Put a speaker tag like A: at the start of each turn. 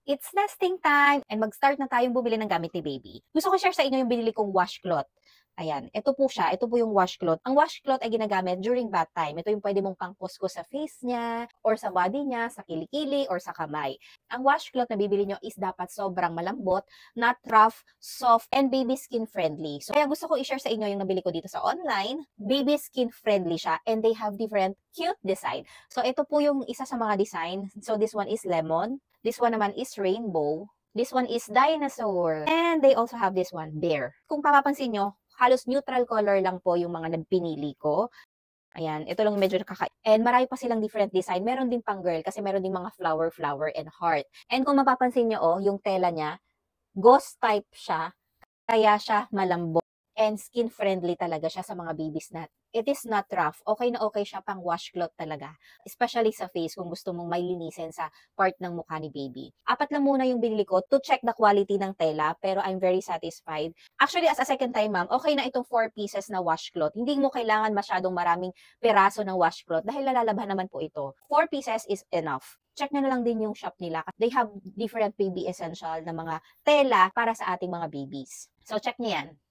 A: It's nesting time and mag-start na tayong bumili ng gamit ni baby. Gusto ko share sa inyo yung binili kong washcloth. Ayan, ito po siya. Ito po yung washcloth. Ang washcloth ay ginagamit during bath time. Ito yung pwede mong pangkuskus sa face niya, or sa body niya, sa kilikili, or sa kamay. Ang washcloth na bibili nyo is dapat sobrang malambot, not rough, soft, and baby skin friendly. So, kaya gusto ko i-share sa inyo yung nabili ko dito sa online. Baby skin friendly siya, and they have different cute design. So, ito po yung isa sa mga design. So, this one is lemon. This one naman is rainbow. This one is dinosaur. And they also have this one, bear. Kung papapansin nyo, halos neutral color lang po yung mga nagpinili ko. Ayan, ito lang medyo And marami pa silang different design. Meron din pang girl kasi meron din mga flower, flower, and heart. And kung mapapansin nyo, yung tela niya, ghost type siya. Kaya siya malambot and skin friendly talaga siya sa mga babies na. It is not rough. Okay na okay siya pang washcloth talaga. Especially sa face kung gusto mong may linisin sa part ng mukha ni baby. Apat lang muna yung binili ko to check the quality ng tela pero I'm very satisfied. Actually, as a second time ma'am, okay na itong 4 pieces na washcloth. Hindi mo kailangan masyadong maraming piraso ng washcloth dahil lalalaban naman po ito. 4 pieces is enough. Check nyo na lang din yung shop nila. They have different baby essential na mga tela para sa ating mga babies. So, check nyo yan.